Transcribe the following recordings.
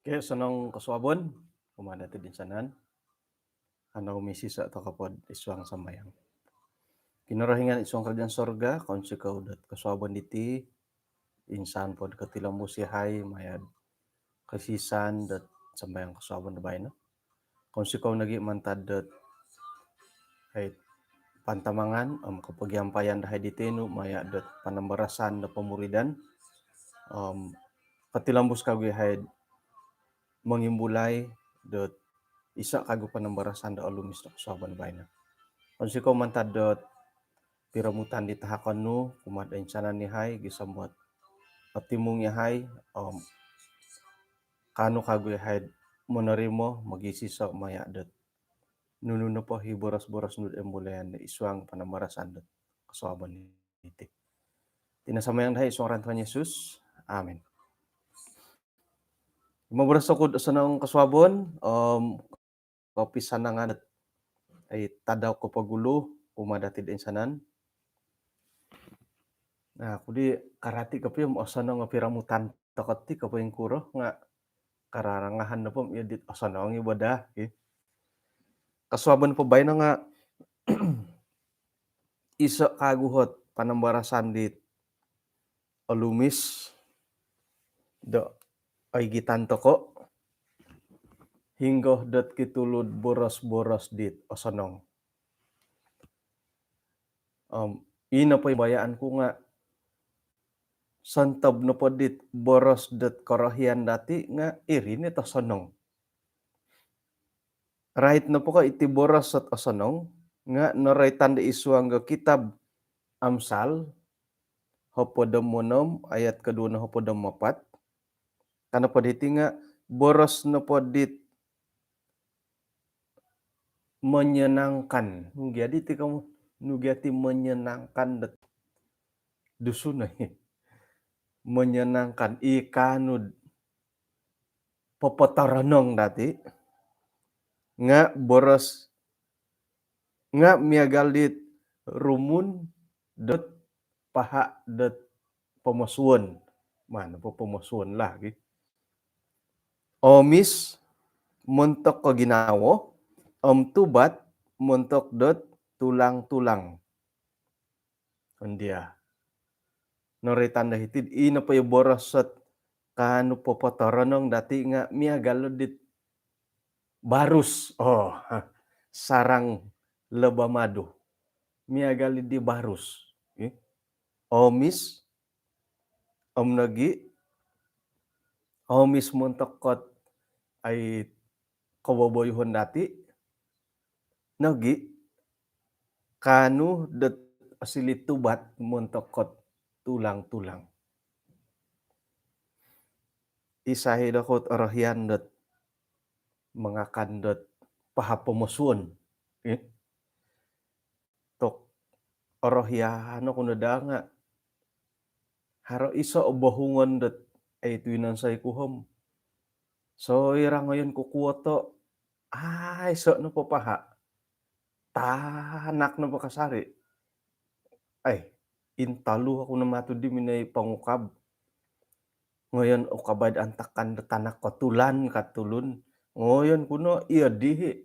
Oke, senang kasuabon, kumada ti dinsanan, anaw misi sa to kapod iswang sambayang. Kinarahingan iswang kerajaan sorga, kaun si kaudat kasuabon iti, insan pod katilambusihay, mayad kasisan, dat sambayang kasuabon na bayan. Kaun si kau nagi mantad dat ay pantamangan, kapagyampayan dahay ditino, maya dat panambarasan na pamuridan, katilambus kagihay mangimbulay, dat isa kago panambarasan da alumis na kasuabon na bayan. Kaun si kau mantad dat piramutan di tahakon nu kumat insanan ni hay gisambuat patimong yahay kano kagoy hay monerimo magisiso maya det nununo po hiboras-boras nud embulayan iswang panambarasan det kasuaban iti. Tinasamayang dahay iswang rantuan Yesus. Amen. Maburas ako sa nang kasuabon, kapisan na nga ay tadaw ko pagulo, kumadati din sanan. Nah, kudi karati kapim osano nga piramutan takot ti kaping kuro nga kararangahan na po edit osano ang ibadah. Kasuaban po bay na nga isa kaguhot panambarasan dit alumis da ay gitanto ko hinggoh dat kitulod boros-boros dit osanong. Ina po bayaan ko nga santab na po dit boros dat karahian dati nga irin ito sanong. Right na po ka iti boros at osanong nga naraitan da iswang ga kitab Amsal hopodam monom ayat kedua na hopodam mapat. Kana po diti nga boros na po dit menyenangkan. Jadi ti kamu nugati menyenangkan dat dusun menyenangkan ikanud popataranong dati nga boros nga miagalit rumun dat paha dat pemasuan. Mana po pemasuan lagi. Omis mentok ko ginawo, tubat mentok dat tulang-tulang. Undia. Noritan hitid ina pa borosat kanu popataranong dati nga miagalod dit barus. Sarang lebamado. Miagalid di barus. Omis nagi omis montokot ay kawaboyhon dati nagi kanu det asilit tubat montokot tulang-tulang. Isahi dakot arahian dat mengakan dat paha pemosuan. Tok arahiano kuno da nga haro iso bohungon dat ay tuinan say kuhom. So ira ngayon kukuoto so no po paha. Tanak na pakasari. Ay, intalu ako na matudi minay pangukab. Ngayon ukabad antakan tanak katulan katulun. Ngayon kuno iya dihi.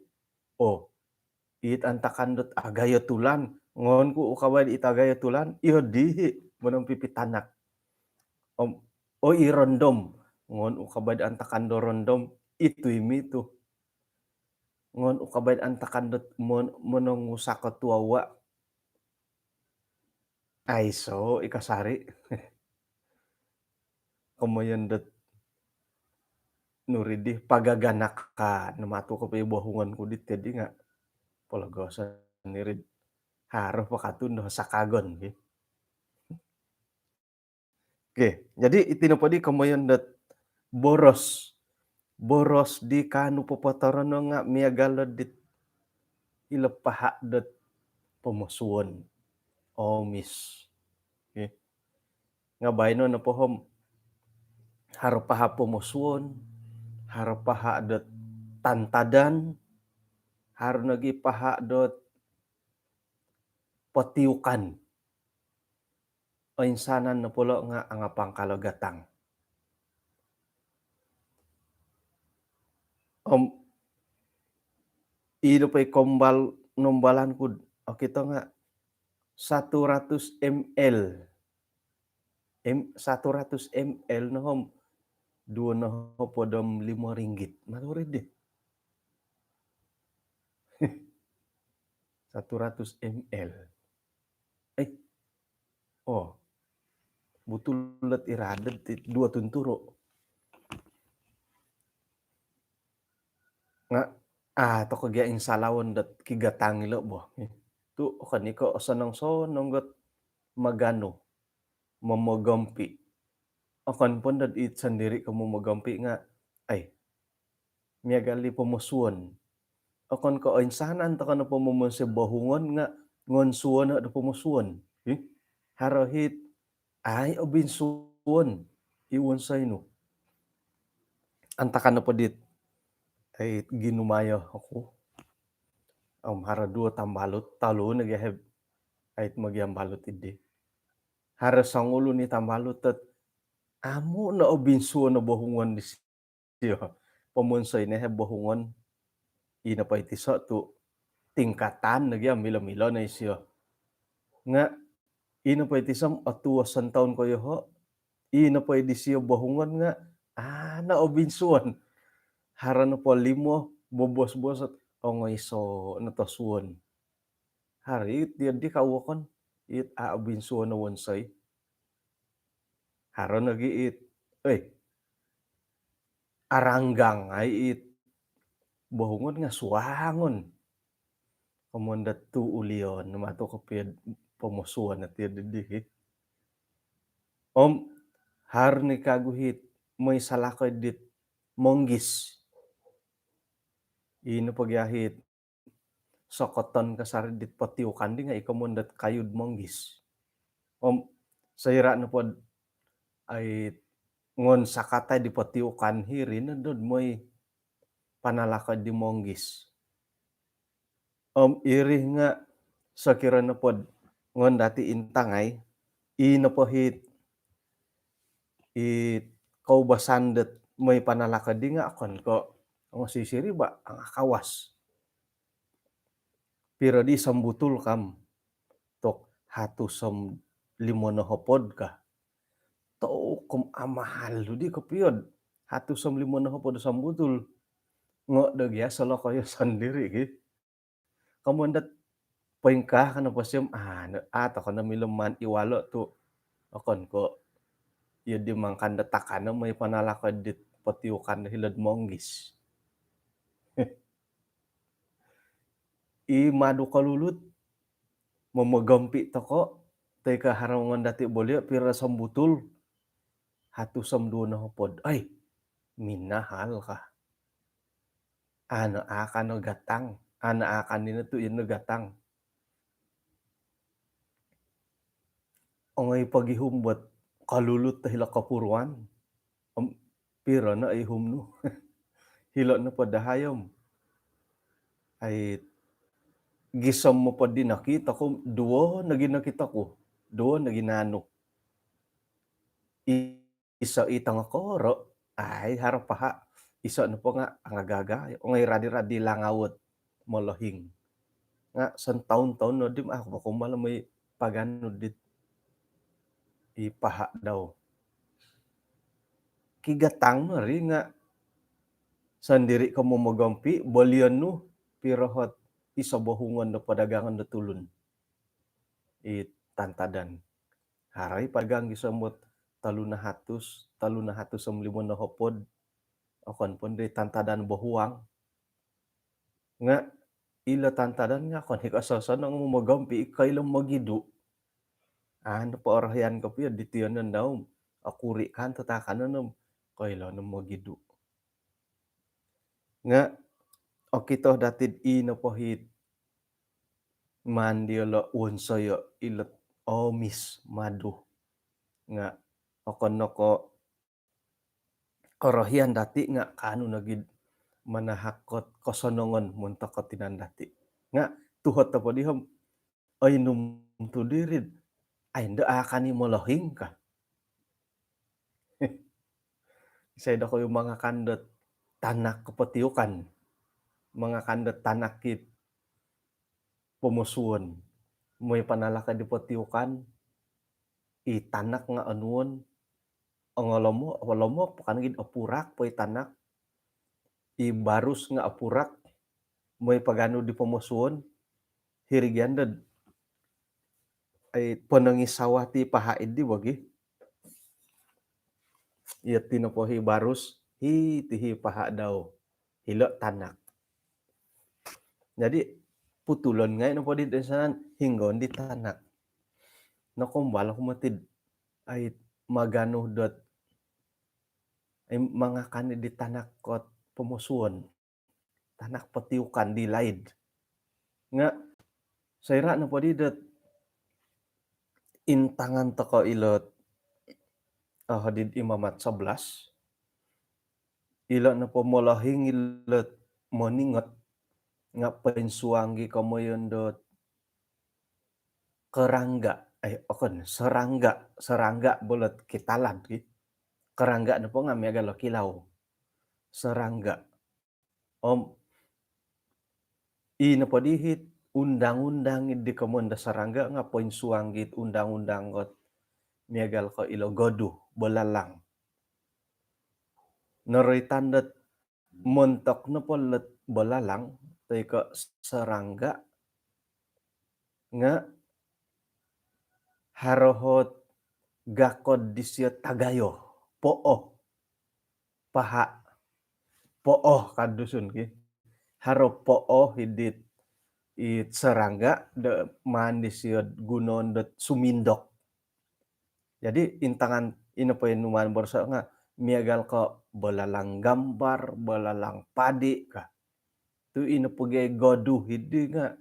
It antakan dot agaya tulan. Ngayon ku ukabad itagaya tulan iya dihi manang pipitanak. Irondom. Ngayon ukabad antakan do rondom itu imitu. Ngayon ukabad antakan dot manang usakot tuawa. Ay so ikasari. Kamayan dat nuridih pagaganak ka namatu ko pa bohungan ko dit jadi nga palagasan nirid haruh pakatun do sakagon. Oke, jadi itinupadi kamayan dat boros di kanu popataran nga miagalad dit ilepaha dat pemosuan omis. Nga bayno na pohom harupaha pemosuan harupaha dat tantadan haru nagi paha dot patiukan o insanan na pulo nga angapang kalogatang. Ino pa'y nombalankud, kita nga 100 ml, 100 ml nohom, dua noho podom RM5, malurid deh. 100 ml. Oh, butulet iradet ti 2 tunturo. Nga, to kagiaing salawon dat kigatangilo boh. Tu kaniko sonong-sonong got magano, momogampi. Akan pun dat it sendiri kamu mogampi nga, ay, miagali pumusuon. Akan ko insanan to kana pumumunsi bahungon nga ngonsuon na pumusuon. Harohit ay obinsuon iwan sayno. Antakan na po dit ay ginumayo ako. Hara 2 tambalot, talo nagaheb ay magyang balot idi. Hara sangulo ni tambalot tat amo na obinsuon na bahungon di siya. Pamunsay na bahungon ina pa iti tu tingkatan nagyang mila-mila na siya. Nga ina pa iti atuwasan taon ko ho. Ina pa iti siya bahungon nga na obinsuon. Hara na po 5 bobos-bos at ongay so natasuon. Hari it di kawakon it aabinsuon na wansay. Hara nagiit. Aranggang ay it bahungon nga suwangon. Kamundat tu ulion mato kapid pumusuan at yadidi. Har ni kaguhit may salakay dit monggis. Ino pagyahit sokoton kasari dit patiukan di nga ikamundat kayud monggis. Sayra na pod ay ngon sakatay di patiukan hirin na dod mo'y panalakad di monggis. Iri nga sakira na pod ngon dati intangay inapahit kaubasandet may panalakad di nga akon ko ang sisiri ba ang akawas. Pero di sambutul kam tok hatusam 5 na hopod ka. To kum amahal di kapiyod. Hatusam 5 na hopod sambutul. Ngo dagya salo kayo sandiri git. Kamundat paingka kana pasyam ato kana miluman iwalo tu akon ko iya di mangkanda takana may panalakad dit patiukan hilad monggis. Madu kalulut mamagampi toko teka harangan dati boleh pira sambutul hatusam 2 na hopod. Ay, minahal ka. Ano akan no gatang. Ana akan nina tu ino gatang. Ongay pagihumbot kalulut ta hila kapuruan. Pira na ay humno. Hila na padahayom. Ay gisam mo pa din nakita ko, 2 na ginakita ko. 2 na ginano. Isa itang koro, ay harapaha. Isa na po nga ang agaga. Ongay radi-radi langawot malahing. Nga san taon-taon no dim ako kumala may pagano dit ipaha daw. Kigatang no ri nga sandiri ka mo magampi balian no pirahot isa bahungan na padagangan na tulun. Tantadan. Haray pagang gisamot 300 sam 5 na hopod. Akon pun di tantadan bahuang. Nga ila tantadan nga kon hikasasan ang magampi ikailang magidu. Ano pa orahan ka piya ditiyanan daw. Akuri kan tatakan na kailan magidu. Nga okito datid inapahit mandiola unsayo ilat omis madu. Nga okonoko korohian dati nga kanu nagid manahakot kosonongon muntaka tinandati. Nga tuhot ta padihom ay num tu dirid ay nda akani molohing ka. Say da ko yung mga kandot tanak kapatiukan, mga kandat tanak ket pumusuon, moy panalaka di patiukan, tanak nga anuon, ang olomo pakan gid apurak poy tanak, barus nga apurak, moy pagano di pumusuon, hirigyandad ay panangisawa ti pahaid di wagi, iyat tinapuhi barus, tihi paha daw, hilo tanak. Jadi putulon nga no podi desanan hinggaon di tanak. Nakumbal humatid ay magano dot ay mangakan di tanak kot pumusuon, tanak patiukan di laid. Nga sayra no podi dot intangan toko ilot hadid imamat 11 ilo na pamolahing ilot moningot nga pensuanggi kamoyon dot kerangga serangga bolot kitalad ki kerangga na po nga miagal kilaw serangga om ina padihit undang-undang di kamonda serangga nga pensuanggit undang-undang got miagal ko ilo godu belalang naroy tandat montok na polet belalang tay ko serangga nga harohot gakod disyo tagayo pooh paha pooh kadusun ki haro pooh hidit it serangga de mandisiod gunon dot sumindok jadi intangan ino po inuman borsa nga miagal ko belalang gambar belalang padi ka tu ino pugay godu hidi nga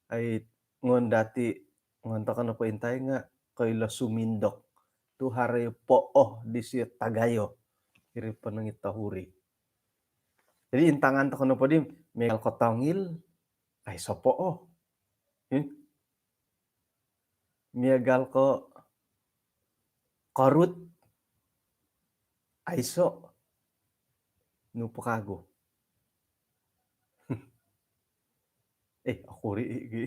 ay ngondati ngontokan na po intay nga kaila sumindok tu hari pooh disyo tagayo iri panangit tahuri. Jadi intangan to kono podi miagal ko tongil ay so pooh. Miagal ko korut ay so no pakago. Akuri gi.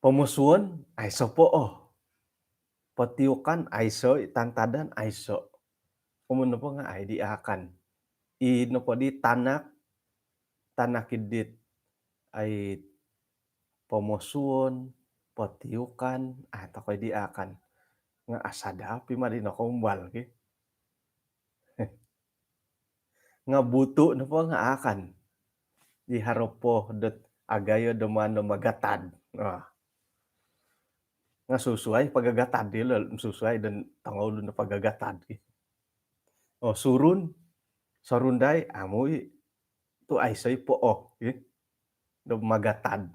Pumusuon ay so pooh. Patiukan ay so tantadan ay so. Kumun po nga ay di akan. Ino po di tanak tanakidit ay pumusuon, patiukan, at ako'y di akan. Nga asada pimadin ako umbal ki. Nga buto na po nga akan. Di harap po dot agayo dumano magatad. Nga susuay pagagatad dilo susuay dan tangol na pagagatad ki. Surun sarunday amoy tu ay say pooh ki. Do magatad.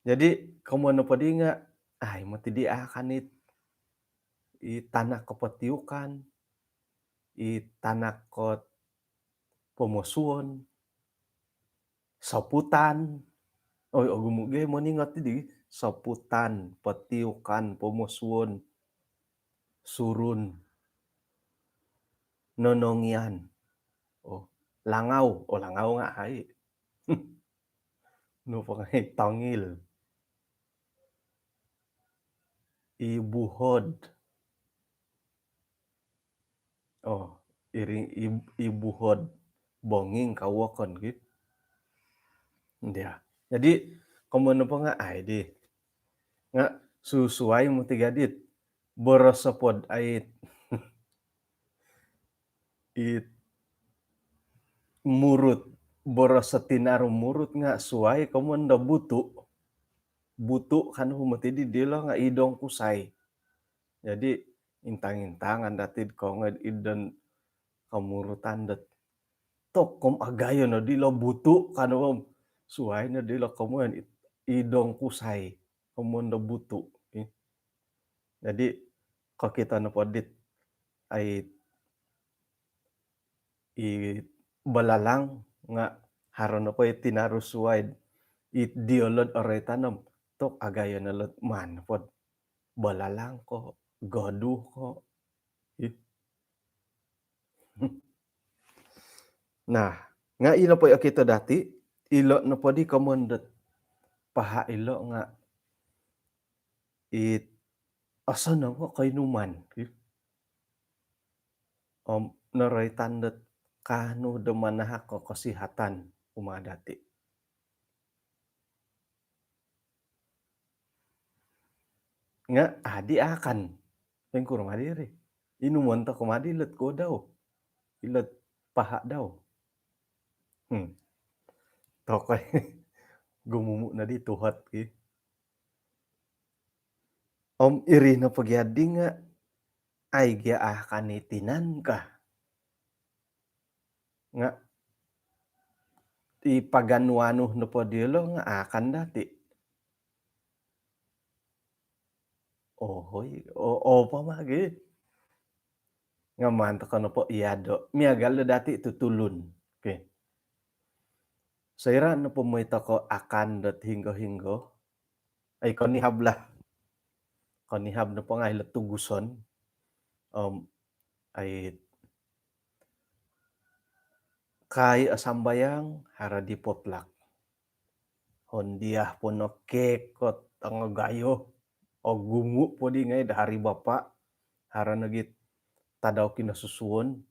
Jadi kamono padi nga ay matidi akanit tanak kapatiukan, tanak kot pumusuon, saputan, gumuge moningot ti saputan, patiukan, pumusuon, surun, nonongian, langaw, langaw nga ay. No pangay tangil. Ibuhod. Iring ibuhod bonging kawokon gitu. Ya. Jadi komono po nga ay di nga susuay mo tigadit borosopod ay it murut boros sa tinarum murut nga suay kamonda butu kan humatidi dilo nga idong kusay. Jadi intang-intangan datid ko nga idon kamurutan dat tok kom agayo no dilo butu kan suay na dilo kamuan idong kusay kamonda butu. Jadi kok kita na podit ay balalang nga haron na po tinarusuay diolod oray tanom tok agayo na lot man pod balalang ko godu ko Nah, nga ino po kita dati, ilo na po di kamondet paha ilo nga it asa na nga kainuman, naray tandet kano da manahak ko kasihatan uma dati. Nga adi akan, pen kurang adiri. Inuman ta kumadi ilet ko daw, ilet paha daw. Tokay gumumu na di tuhat iri na pagyadi nga ay giaakan ni tinan ka nga ipaganuano na po dilo nga akan dati. Ohoy, opo magi. Nga manta ka na po iyado. Miagal na dati tutulon. Okay. Saira na po mo ko akan dat hinggo-hinggo. Ay konihab lah. Konihab na po nga ila tuguson. Ay kai asambayang haradi potlak. Hondiah po no kekot ang gayo. O gumu po di ngay dari bapak. Hara nagit tadaw kinasusuon.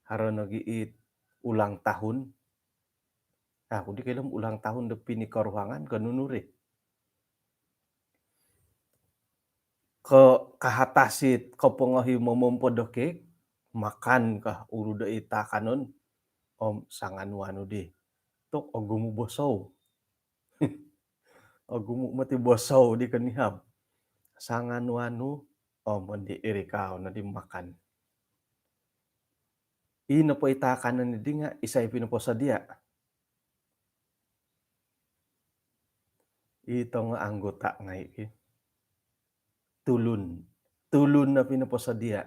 Hara nagiit ulang tahun. Aku di kailam ulang tahun depi ni karuhangan kanunuri. Ke kahatasit kapongahi momompodokek makan kah uruda ita kanon sangan wanu di. Tok ogumu bosau. Ogumu mati bosau di kanihab. Sangan wanu mandi irikao na di makan. Ino po ita kanon ni di nga isay pinaposadia. Ito nga anggota ngay tulun. Tulun na pinaposadia.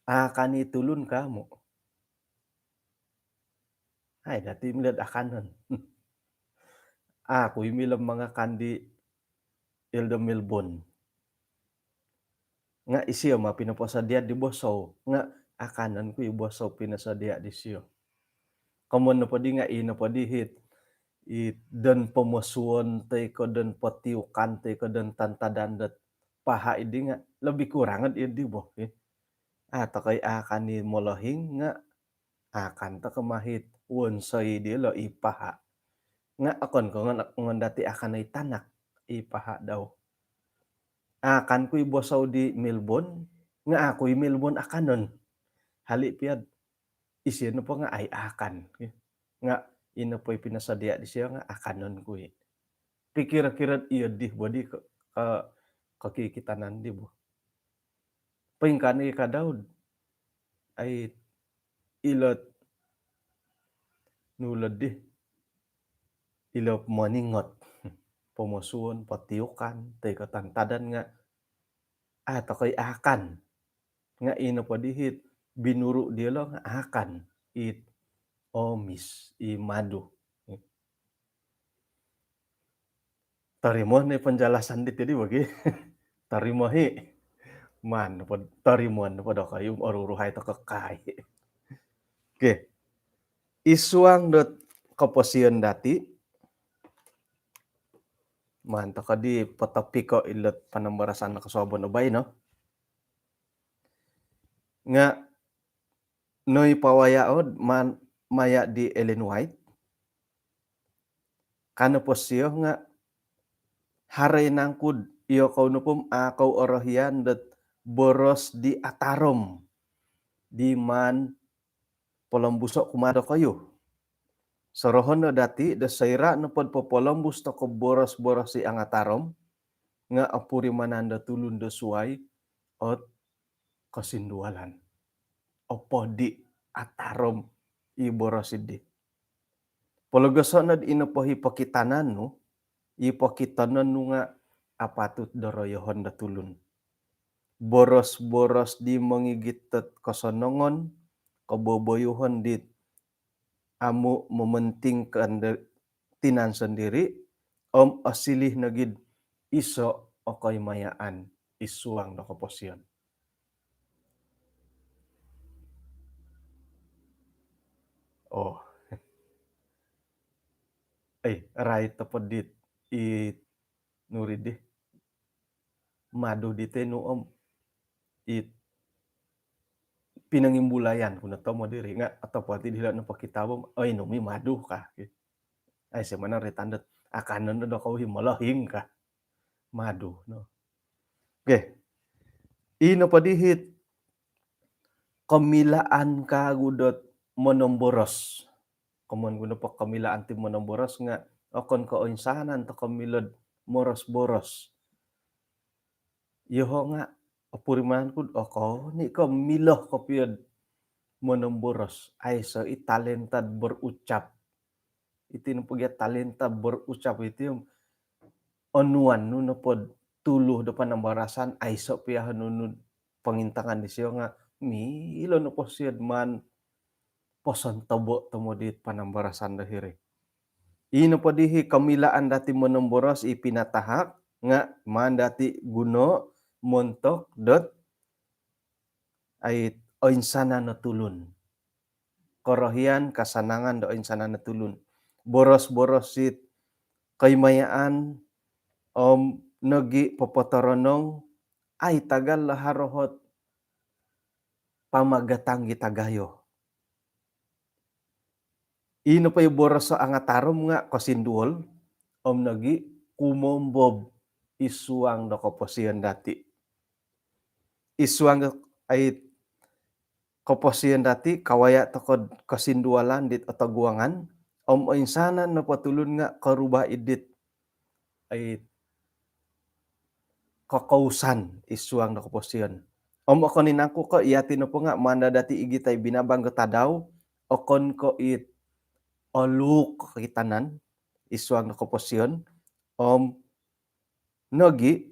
Akan tulun kamo. Ay, dati milad akanon. Ako imilang mga kandi ilda Melbourne. Nga isiyo pinaposadia di bosaw. Nga akanan ko bosaw pinasadia di siyo. Kamon na po di nga ino po di hit. Dan pemosuon tay ko dan patiukan tay ko dan tantadan dat paha idi nga lebih kurangan idi boh. Ato kay akan ni molohing nga akan ta kamahit wonsay di lo ipaha. Nga akon ko nga dati akan ay tanak ipaha daw. Akan ko'y bosaw di Melbourne, nga ako'y Melbourne akanon. Hali piyad, isino po nga ay akan. Nga ino po'y pinasadia di siya nga akanon ko'y. Pikira-kirad iya di bo di kakikitanan di bo. Paingkan ka daw ay ilot nulad di. Ilot moningot. Pomosuon, patiukan, tay katantadan nga ato kay akan. Nga ino pa dihit binuru dia lo nga akan it omis imadu. Tarimo na penjelasan di tadi bagi. Tarimo hi. Man po tarimo na po kayo aruruhay to kakay. Oke. Isuang dot kaposian dati manta ka di patapiko ilot panambarasan na kasobon ubay no. Nga noy pawayaod maya di Ellen White. Kano po siyo nga haray nangkud iyo kaunupum akaw orohian dat boros di atarom di man polombuso kumado kayo. Sorohon na dati da sayra na pod popolombus to ko boros-boros si ang atarom nga apuri mananda tulun da suway ot kasindualan. Opo di atarom iboros di. Pologoso na inapohi pakitanan no, ipakitanan no nga apatut doroyohon da tulun. Boros-boros di mangigitet kasonongon, kaboboyuhon di amu mementingkan tinan sendiri, asilih nagid iso okoy mayaan isuang na kaposyon. Oh, rai tepedit it nuridih madu di teh nu it pinangimbulayan kuna tau mo diri nga atau ti dila nu pakitabom, "Ai numi madu kah?" Gitu. Ai sebenarnya retandet akaneun da kauhi malahing kah madu no. Oke, ino padihit kamilaan ka gudot monomboros. Komun guna pa kamilaan ti monomboros nga okon kaoinsanan to kamilad moros-boros. Iyoho nga apurimankud okoni ka miloh kopiad monomboros ai so i talentad berucap. Iti nu pagia talenta berucap itu onuan nu napod tuluh da panambarasan ai so piahan nu pangintangan di siyo nga milo na posiyad man poson tobo tumodit panambarasan dahiri. Ino padihi kamilaan dati monomboros ipinatahak nga man dati guno montok dot ay oinsana na tulun. Korohian kasanangan do oinsana na tulun. Boros-boros sit kaymayaan nagi popotoronong ay tagal laharohot pamagatanggi tagayo. Ino pa boros sa angatarom nga kasinduol nagi kumombob isuang do kaposian dati. Isuang ay kaposian dati kawaya tokod kasindualan dit ataguangan oinsanan na patulun nga karuba idit ay kakausan isuang do kaposian. Okonin aku ko iyatin po nga manda dati igitay binabang tadaw okon ko it oluk kitanan isuang do kaposian nogi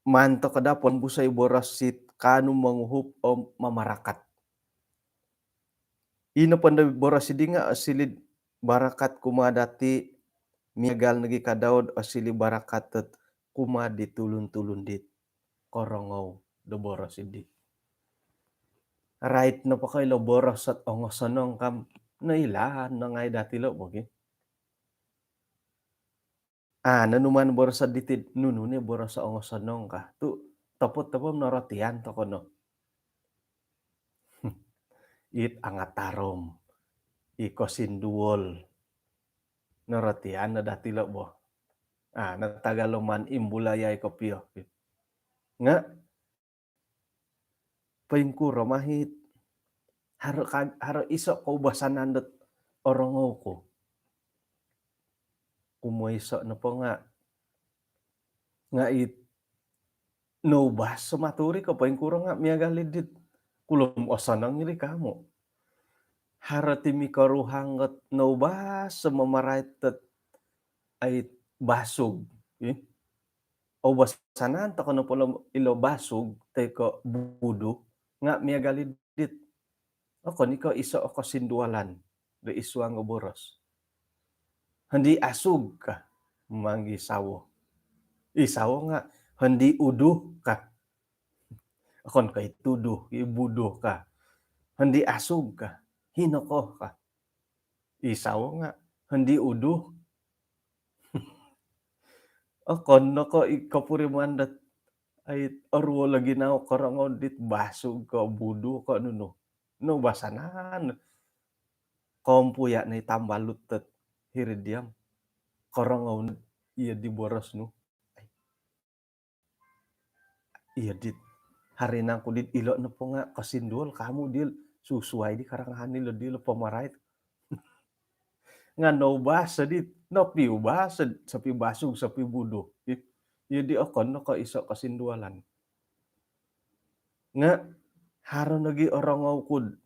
manto kadapon busay boros sit kanu manguhup mamarakat. Ino panda boros sidi nga asilid barakat kumadati miagal nagi kadaod asilid barakat tet kuma ditulun-tulun dit korongaw do boros sidi. Right na pa kayo lo boros at ongosanong kam nailahan na ngay dati lo bogi. Nanuman boros sa ditid nununi boros sa ongosanong ka. Tu tapot tapom narotian to kono. It angatarom. Ikosinduol. Narotian na dati lo bo. Natagaloman imbulayay kopyo. Nga paingkuro mahit haro iso kaubasanan dot orongaw ko. Umuiso na po nga it nobas sumaturi ko paingkuro nga miagalid dit kulom osanang iri kamo. Haro timi karuhangot nobas sumamarait tet ay basog. Obasanan to kono polo ilo basog teko budo nga miagalid dit. Okon ikaw iso o kasindualan do isuang boros. Hindi asug ka manggi sawo. Sawo nga hindi uduh ka. Akon kay tuduh, ibuduh ka. Hindi asug ka, hinokoh ka. Sawo nga hindi uduh. Akon nako ikapurimandat ay arwo lagi na karangaw dit basog ka buduh ka nuno. No basanan. Kompuya na itambalut tet hiridyam. Karangaw iya di boros no. Iya dit harinang ko dit ilo na po nga kasinduol kamu dil susuai di karangahan nilo dilo pamarait. Nga no basa dit no piu basa sapi basug sapi budo. Iya di okon no ka iso kasindualan. Nga haro nagi orongaw kud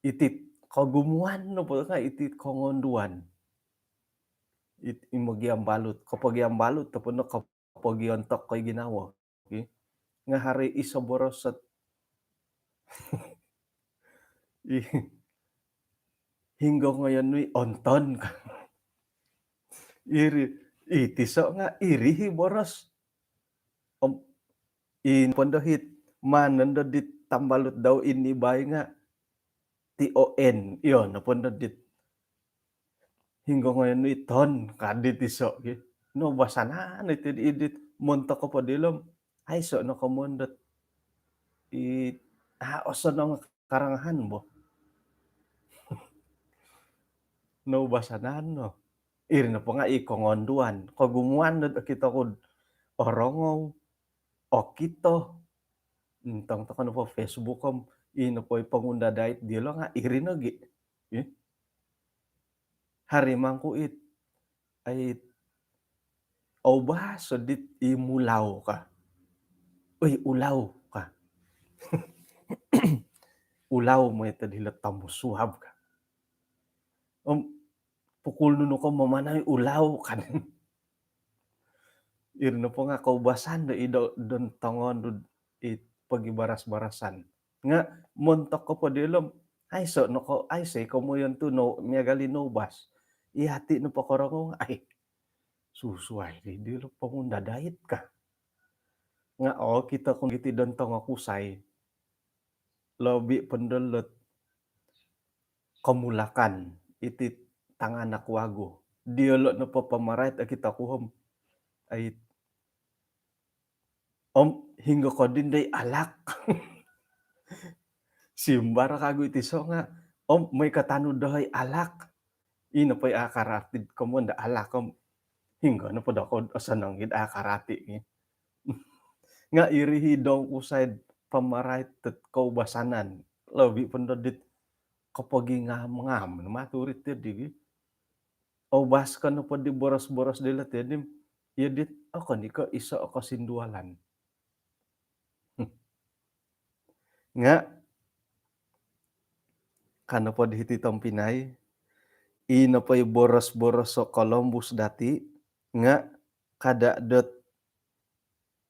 itit kagumuan no po nga itit kongonduan. Imagiam balut kapagiam balut tapon no kapagiontok kay ginawa. Nga hari iso boros at hinggo ngayon ni onton ka. Itiso nga irihi boros. Pondohit manando dit tambalut daw inibay nga Iyon napundot dit hingga ngayon iton kadit iso ge. No basanaan iti idit montok ko padilom, ay so nakamundot oso na nga karangahan bo, no basanaan no. Iri na po nga ikongonduan, kagumuan na kita kod orongaw, o kito, tang ta kano po Facebook kom, ino po pangunda dayt dilo nga iri na gi. Eh, harimang ko ay awba so dit imulaw ka. Uy, ulaw ka. Ulaw mo ita dila tamusuhab ka. Pukul nuno ko mamanay ulaw kan. Iri na po nga kaubasan da ido don tongon it pagibaras-barasan. Nga montok ko pa dilom, ay so no ko ay say kamuyon tu no miagali no bas. Ihati no pa korong ay susuay di dilo pamunda dayet ka. Nga kita kung giti don tong akusay lobi pendelot kamulakan iti tangan akwago. Diolo no pa pamarait a kita kuhom ay hingga ko din day alak. Simbar kago iti so nga, may katano dahay alak. Ino pa'y akaratid ko mo da alak kom. Hingga na po ako asanang gid akarati. Nga irihidong usay pamarait tet kaubasanan. Labi pendodit kapag ngam-ngam maturit ti di. Bas ka na po di boros-boros dila ti dim. Yadit ako ni ka isa ako sindualan. Nga kano po dihiti tong Pinay, ino pa'y boros-boros so Columbus dati, nga kadadot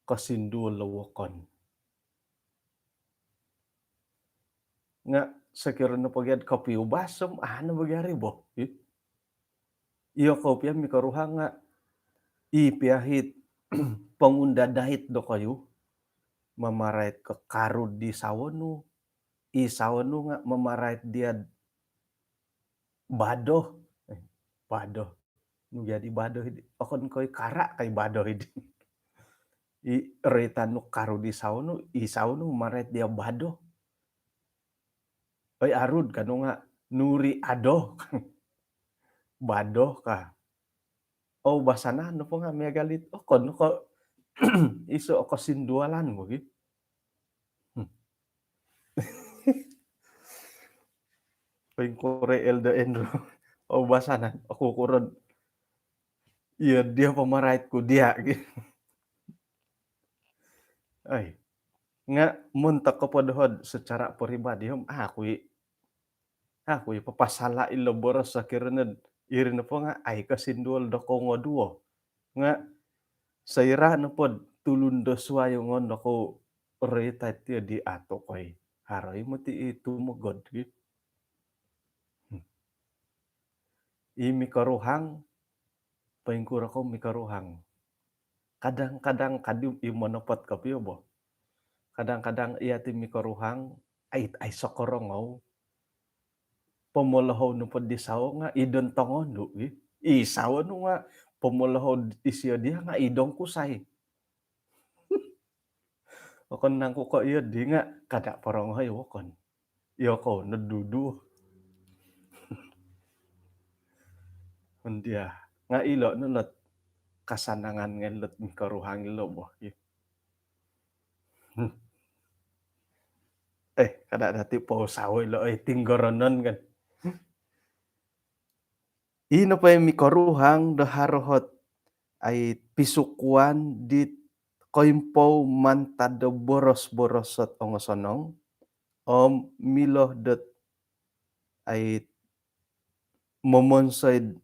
kasinduan lawokon. Nga sakiro na pagyad kapiyo basom, ano magyari bo? Iyo kopya mikaruha nga ipiyahit pangundadahit do kayo, mamarait ka karud di sawano, isawano nga mamarait diad bado. Bado. No jadi bado hidi. Okon koy kara kay bado hidi. Retan no karo di sawno, isawno mamarait dia bado. Oy arud kano nga nuri ado. Bado ka. Basana no po nga miagalit okon no ko iso ako sindualan mo gi. Ping kore elda enro. Basanan ako kuron. Iya dia pamarait ko dia gi. Ay, nga muntak ko padahod secara pribadi ako'y papasala ilo boros sa kirened iri na po nga ay kasindual da ko nga duo. Nga sayra na pod tulundo suayo ngon ako retay ti di ato koy haray mo ti itumugod gi. Mikaruhang paingkura ko mikaruhang. Kadang-kadang kadi imonopot kapiyo bo. Kadang-kadang iya ti mikaruhang ay sokorongaw. Pamulahaw no pod di sao nga idon tongon do gi. Isaw no nga pamulahaw isyo dia nga idong kusay. Wakon nang ko iyo di nga kada paronghay wakon. Iyo ko nadudu. Undia nga ilo no lot kasanangan nga lot mikaruhang ilo bo. Kada dati po sawo ilo ay tinggoronon kan. Ino pa mikaruhang daharohot ay pisukuan dit koimpo mantado boros-borosot ongosanong miloh dot ay momonsod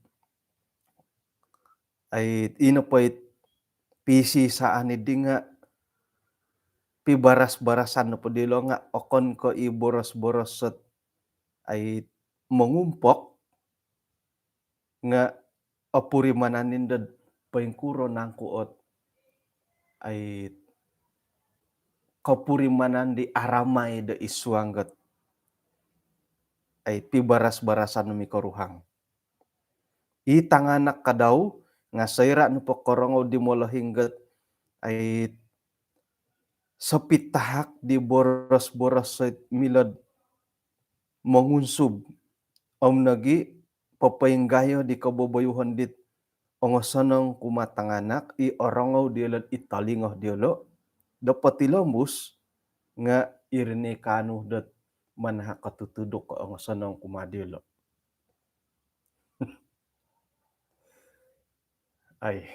ay ino pa PC saan di nga pibaras-barasan no po dilo nga okon ko iboros-borosot ay mangumpok nga apurimanan nindad paingkuro nang kuot ay kapurimanan di aramay da iswanggat ay pibaras-barasan mi karuhang. I tanganak kadaw nga sayra no pakorongaw di molahingget ay sapitahak di boros-boros sa milad mangunsub nagi papayenggayo di kababayuhan dit ongosanang kumatanganak i orongaw dielad italingaw dielo dapat tilambus nga irene kanu dat manha katutudok ka ongosanang kumadilo. Ay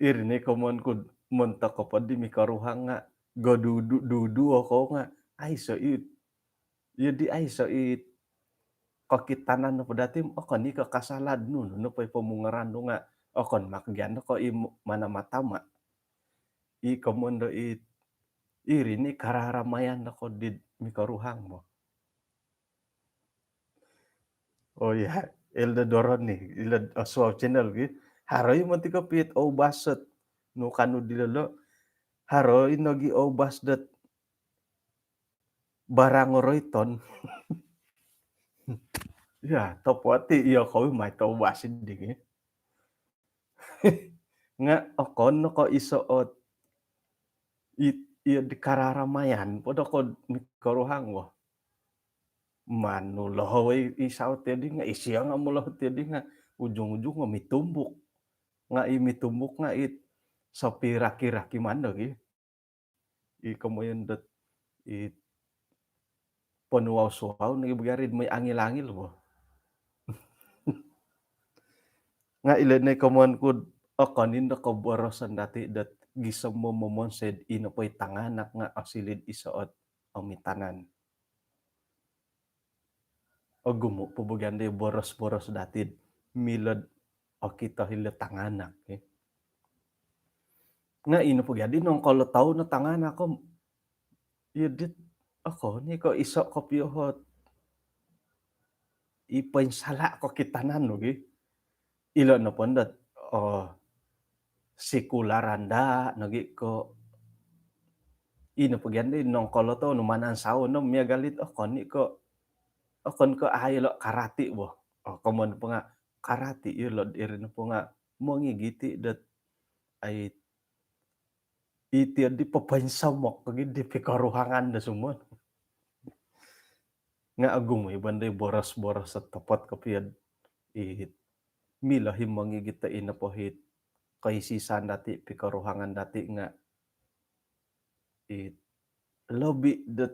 irene kamon kud monta kapad di mikaruhang nga gadudu ako nga ay soit yadi ay soit kakitanan no dati okon ni kakasalad no pay pamungaran no nga okon makagyan ko i manamatama i kamondo irene kararamayan ako did mikaruhang mo. Oh ya, Elda Doron nih, ilad aswaw channel gi. Haroy mo ti kapit o basat no kanu dilalo. Haroy nogi o basdat barang royton. Ya, topwati iya ko may to basin dingi. Nga okon no ko isuot iya di kararamayan podo ko mikaruhang mo. Manulaway isaw tedi nga isya nga mulah tedi nga ujung-ujung nga mitumbuk. Nga mitumbuk nga sa piraki-raki man lagi. Kamoyan dat panuaw-suaw nagibagarid may angil-angil bo. Nga ilanay kamuan kud akanin da kabarasan dati dat gisam mo momonsed inapay tanganak nga asilid isaot amitanan. Gumo pabaganda boros-boros dati milad kita hila tanganak. Nga ino pagadi nung kalataw na tanganak ko yadit ako ni ko iso ko piyohot ipainsala ko kitanan no gi. Ilo na pondat sikularanda nagi ko ino pagyan nung koloto no manan sao no miya galit okon ko aylo karati bo. Komon po nga karati ilo irin po nga mongigiti dat ay iti di papansamok kagi di pikaruhangan na sumon. Nga agum banday boras-boras at tapat kapiyad milahim mangigita inapohit kaisisan dati pikaruhangan dati nga lobi dat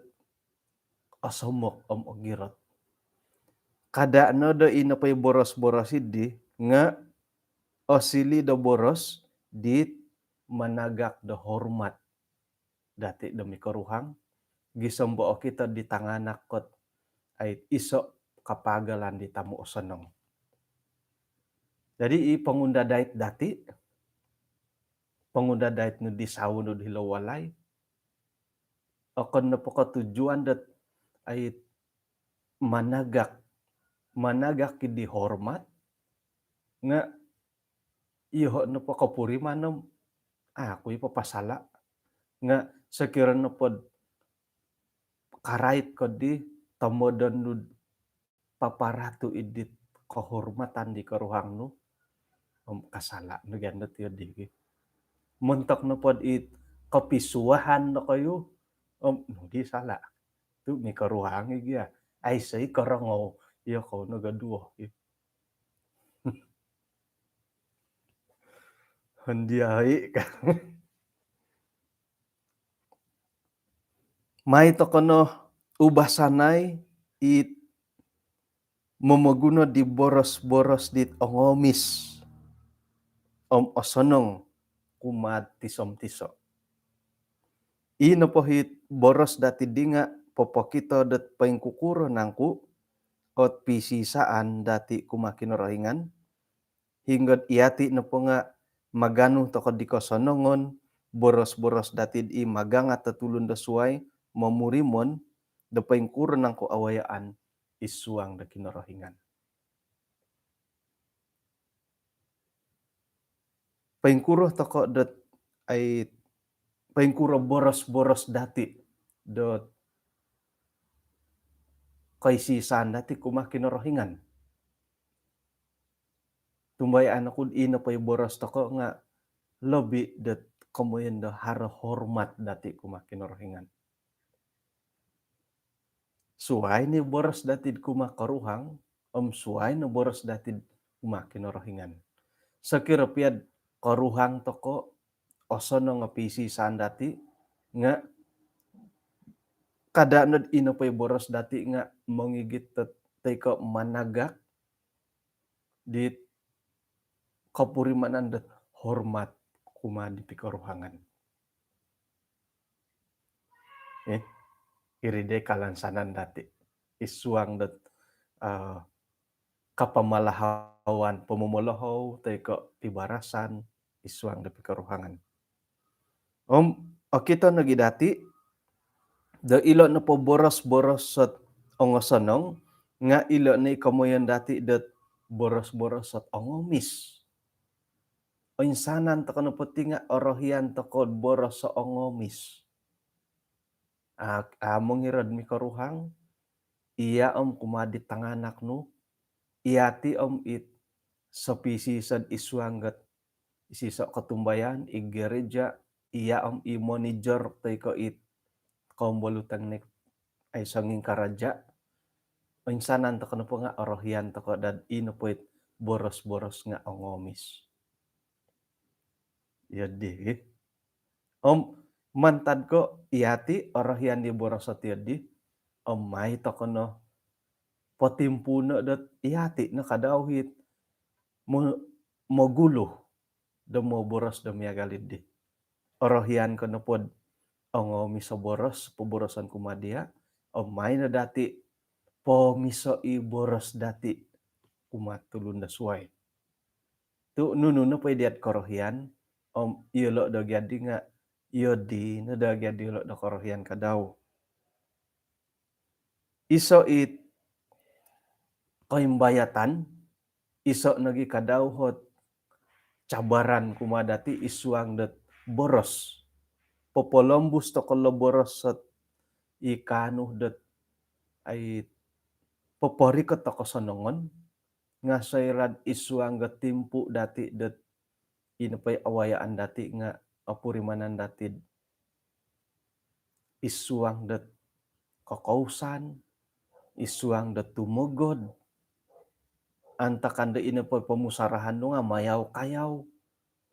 asomok agirat. Kada no do inapay boros-boros idi nga osili do boros dit managak do hormat dati do mikaruhang gisambo kita di tanganak kot ay iso kapagalan di tamu osanong. Jadi pangunda dait dati pangunda dait no di sawo no di lawalay okon na po katujuan dat ay managak di hormat nga iho no po kapuriman no ako ipapasala nga sakiran no pod karait ko di tamodan no paparatu idit kahormatan di karuhang no kasala no ganda tiyo di montok no pod kapisuahan no kayo di sala tu mi karuhang igya ay say karangaw iya ko nagaduo handiyahi ka may to kono ubasanay mamaguna di boros-boros dit ongomis osonong kumad tisom-tiso. Ino pohit boros dati dinga popokito dat paingkukuro nangku ot pisisaan dati kumakinorohingan hingga iati no po nga maganu toko di kosonongon boros-boros dati di magangat tatulun da suway mamurimon da paingkuro nangku awayaan isuang da kinorohingan. Paingkuro toko dat ay paingkuro boros-boros dati dot kaisisan dati kumah kinorohingan. Tumbay anakun ina pay boros toko nga lebih det kemudian da hara hormat dati kumah kinorohingan. Suai ni boros datid kumah karuhang, suai na boros datid kumah kinorohingan. Sekira piad karuhang toko osono nga pisisan dati nga kada ina pay boros dati nga mangigit teko managak di kapurimanan dat hormat kumah di pikaruhangan. Iride kalansanan dati isuang dat kapamalahawan pamumolohaw teko tibarasan isuang da pikaruhangan. Kita nagi dati da ilo na po boros-boros sat ongosanong nga ilo na ikamoyan dati dat boros-boros sat ongomis. O insanan to kono peti nga orohian to kod boros sa ongomis. Among irad mi karuhang iya kumadi tanganak no iati it sapisisan iswanggat isisa katumbayan igereja iya i-monitor tay ko it kaumbalutang nek ay sanging karaja insanan to kono po nga orohian to ko dad ino po it boros-boros nga ongomis. Yadi mantad ko iati orohian di boros at yadi may to kono patimpuno dat iati na kadawhit mogulo da mo boros da miagalid di. Orohian ko na pod ongomis sa boros, paborosan kumadia, may na dati miso i boros dati kumatulun da suway. Tu nuno na pwede at korohian, iyolo da gyadi nga, iyodi na da gyadi iyolo da korohian kadaw. Iso it kaimbayatan, iso nagi kadaw hot cabaran kumadati isuang dat boros. Popolombus to kalo boros sat ikanuh dat ay poporikot to kasonongon nga sayrad isuang gat timpu dati dat inapay awayaan dati nga apurimanan dati isuang dat kakausan, isuang dat tumugod, antakanda inapay pamusarahan no nga mayaw-kayaw,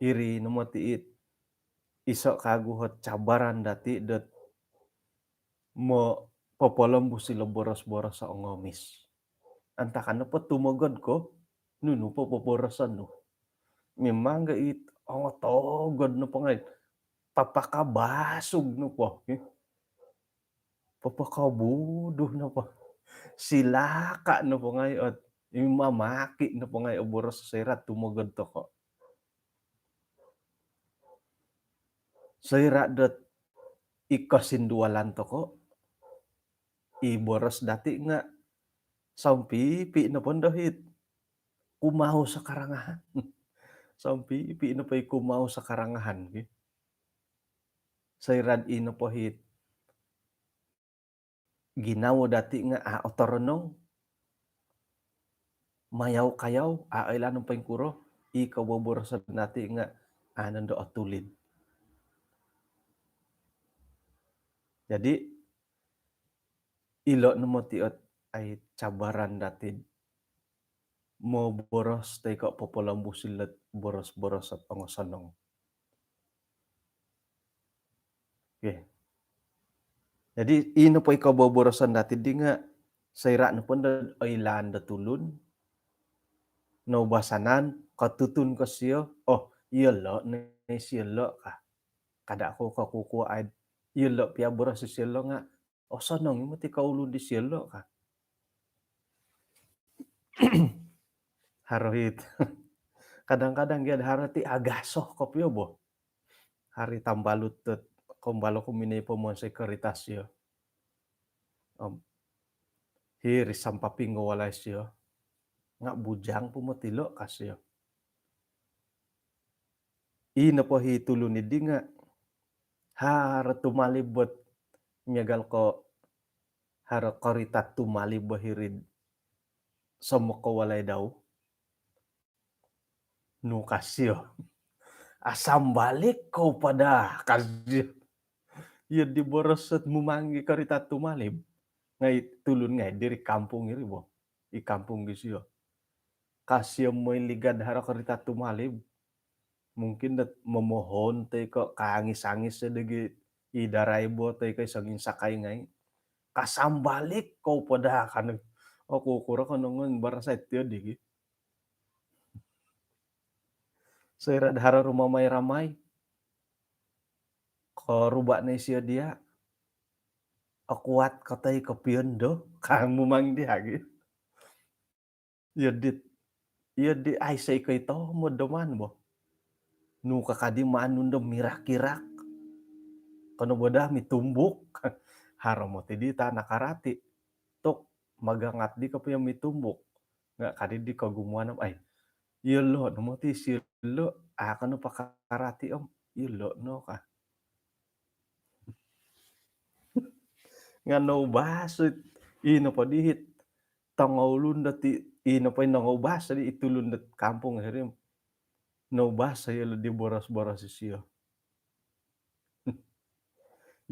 iri namatiit iso kaguhot cabaran dati dat mo popolombus sila boros-boros sa ongomis. Antakanda po tumugod ko, nuno po poporosan no. Memang gait togod no po ngayon. Papakabasog no po. Papakabudo no po. Silaka no po ngayon at mamaki no po ngayon boros sa sirat tumugod to ko. Sirat dat ikasindualan to ko. Iboros dati nga sampipi na po dahit kumaho sa karangahan. Sampipi na po kumaho sa karangahan. Sirat ino po hit ginawa dati nga otoronong mayaw-kayaw ailanong pangkuro ikaw boborosan dati nga nando atulid. Jadi ilo no motiot ay cabaran dati mo boros tay ko popolambusilat boros-boros at pangosanong. Okay. Jadi ino po ikaw boborosan dati di nga sayra na po ailan da tulun naubasanan katutun ko siyo iyalo na siyalo ka kada ko kakukuad iyalo pia boros si siyalo nga sanong mo ti kaulun di siyalo ka. Harohit kadang-kadang gyud harati agasoh kopyo bo. Hari tambalut kumbalo kuminay po mo sekuritas yo. Hiri sampaping walay siyo. Nga bujang pumutilo kasyo. Ina po hitulun ni di nga hara tumalibot miyagal ko hara korita tumali bahirid somoko walay daw nu kasih asam balik kau pada kasih ya di borosot mumangi korita tumalib ngai tulun ngai diri kampung iri bo i kampung gisio kasih moy ligad hara korita tumalib mungkin dat memohon teh kok kaangis-angis sedegi idarai bo teh kay sangin sakai ngai kasam balik kau pada kan aku kura kan nongon barasa itu digi saya hara rumah mai ramai ko rubak na siya dia akuat katay kapiyon do kamu mang dia gitu ya dit ya di ay say kay to mo daman bo nu kakadi maanun do mirak-kirak kano boda mitumbuk haro mo ti dita nakarati tok magangat di kapiyo mitumbuk nga kadi di kagumuan ay yelo no mo ti silo kano pakarati om yelo no ka nga no basit ino pa dihit tangawlun dati ino pa nangawbas di itulun dat kampung hirim no basa yelo di boras-boras siya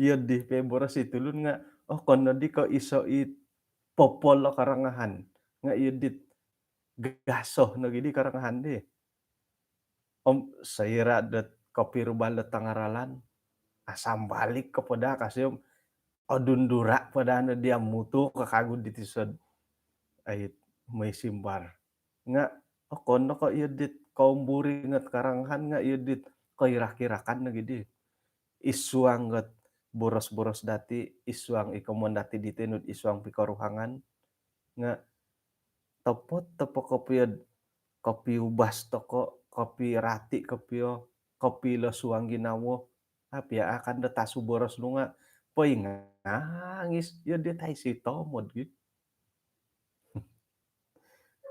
iya di pe boras itulun nga oh kono di ko iso it popol karangahan nga iya dit gasoh no gidi karangahan di om sayra dat kopi rubalat tangaralan asam balik kepada kasih om odundura pada na dia mutu kakagud ditisod ay may simbar nga oh kono ko iya dit kaumburi ngat karangahan nga iya dit kairak-kirakan na gidi isuang gat boros-boros dati isuang ikomon dati ditenut isuang pikaruhangan nga topot topo kopiod kopi ubas toko kopi rati kopio kopi lo suang ginawo apia akan detasu boros nu nga poy ngangis yo dia tai si tomod gitu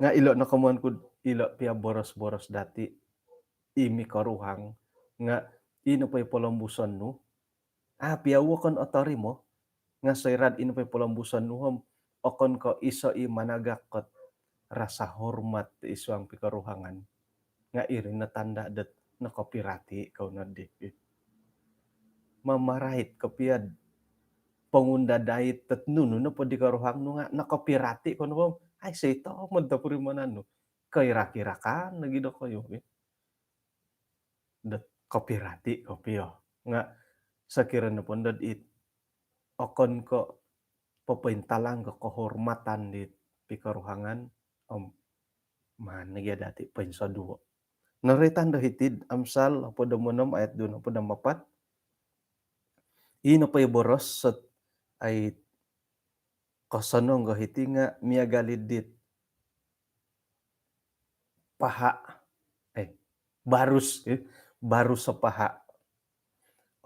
nga ilo na kamuan kud ilo pia boros-boros dati imi karuhang nga ino pay polombuson nu pia wo kon otori mo nga sayrad ino pay polombuson nu hom okon ko iso i managakot rasa hormat ti isuang pikaruhangan nga iri na tanda dat na kopirati kau na di mamarait kapiad pangunda dait tet nunu na po di karuhang nu nga na kopirati kono bom ay say to man tapuri manano kaira-kirakan na gido kayo dat kopirati kopio nga sakirana pon dat it okon ko papaintalang ko kehormatan di pikaruhangan om man dati pensaduo naritan dahitid Amsal 26 ayat 24 ino pay boros sat ay kosanong gahiti nga miagalidit paha barus barus sa paha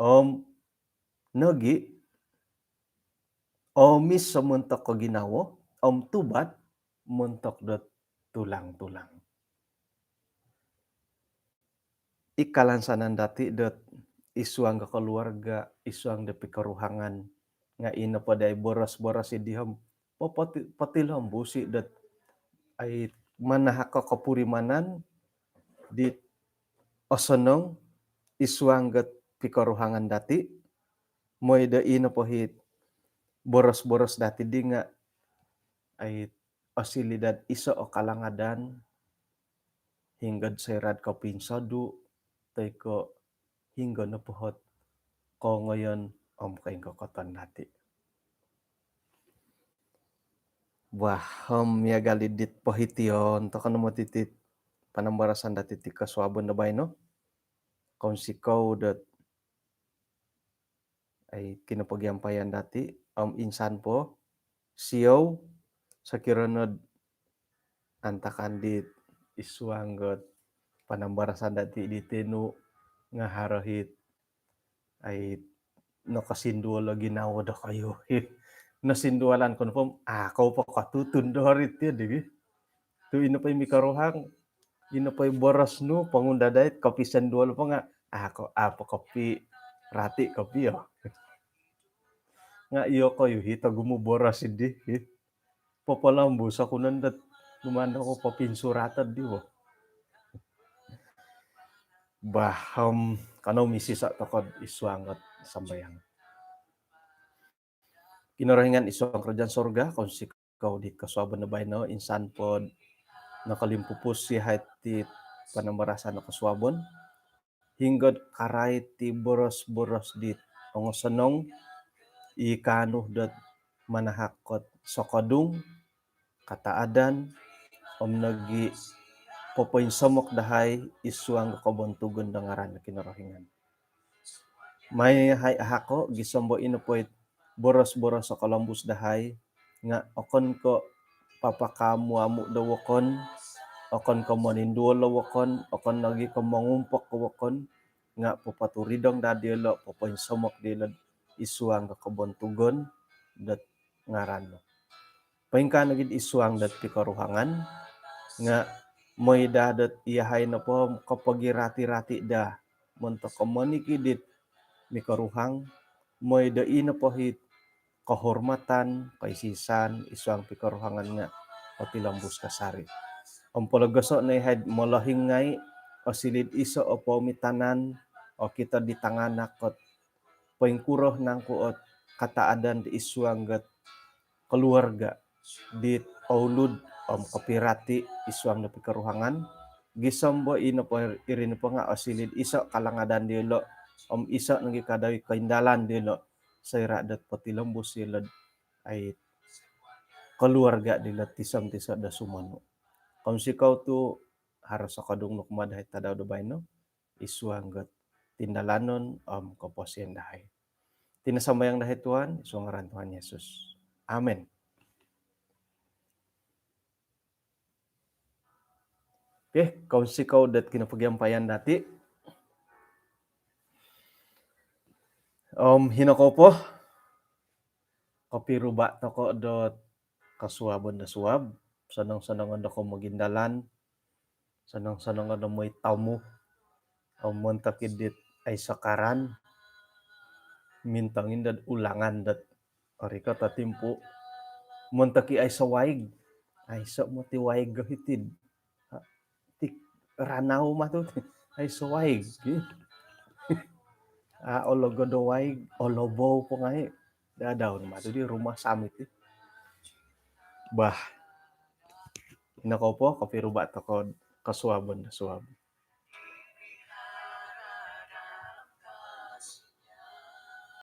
om nogi omis sa muntok ko ginawo om tubat muntok dot tulang-tulang ikalansanan dati dot isuang ka keluarga isuang da pikaruhangan nga ino paday boros-boros idihom patilhom busi dat ay manahak ka kapurimanan di osonong isuang gat pikaruhangan dati moy da ino pohit boros-boros dati di nga ay osilidad iso o kalangadan hinggad sayrad ka pinsadu tay ko hinggo na pohot ko ngayon om kain kokoton dati wah om miagalidit pohityon to kano mo titit panambarasan dati ti kaswabon na bayno kung sikaw dat ay kinapagyampayan dati insan po siyaw sa kiranod antakan dit isuanggot panambarasan dati di tenu nga harahit ay nakasindualo ginawa da kayo nasindualan ko po akaw pa katutundorit ya di tu ino pa'y mikaruhang ino pa'y boras no pangunda dait kapi sandualo pa nga ako apo kapi rati kapi nga iyo kayo hita gumuboras idi papalambos ako nandat dumanda ko papinsuratan di ba? Baham kanaw misisa tokod iswangat sambayang. Kinarahingan iswang kerajaan sorga kung si kau di kasuaban na bayno insan pod nakalimpupos si ti panambarasan na kasuabon hinggod karay ti boros-boros dit ongosanong ikanuh dat manahakot sokadung kataadan nagi popoinsamok dahay iswang kabontugon da ngaran na kinarahingan. May hay ahako gisombo inupoy boros-boros sa Columbus dahay nga okon ko papakamuamu dawokon okon ko maninduol dawokon okon lagi ko mangumpok dawokon nga papaturidong dadilo popoinsamok dilo iswang kabontugon dat ngaran no. Paingka nagid iswang dat pikaruhangan nga moy dadat iyahay na po kapag irati-rati da monto komunikidit mikaruhang moy dai na po hit kahormatan kaisisan iswang pikaruhangan nga papilambus kasari. Ang palagaso na ihayd malahingay o silid iso o pomitanan o kita ditanganak kot paingkuroh nang kuot kataadan di iswang gat keluarga di aulud kapirati iswang na pikaruhangan gisombo ino po irin po nga o silid iso kalangadan dilo isa nagi kadawi kaindalan dilo sa iradat patilambus sila ay keluarga dila tisam tisa da sumano. Kung sikaw tu haros sa kadung nukmadahay tadaw da bayno iswang gat tindalanon kaposyen dahay. Tinasambayang dahay Tuhan, iswang ngaran Tuhan Yesus. Amen. Okay, kung sikaw dat kinapagyampayan dati. Hinako po. Kapiruba toko dot kasuabon da suab. Sanang-sanangan da ko magindalan. Sanang-sanangan da mo'y tamu. Montakidit ay sakaran. Mintangin dat ulangan dat arika tatimpo. Montaki ay sawaig. Ay sa mo ti waig gahitid. Ti ranaw matut ay sawaig. Ologo do waig. Olobow po nga eh. Dadaw naman ito di rumah samit eh. Bah. Hinako po kapiruba to ko kasuabon na suab.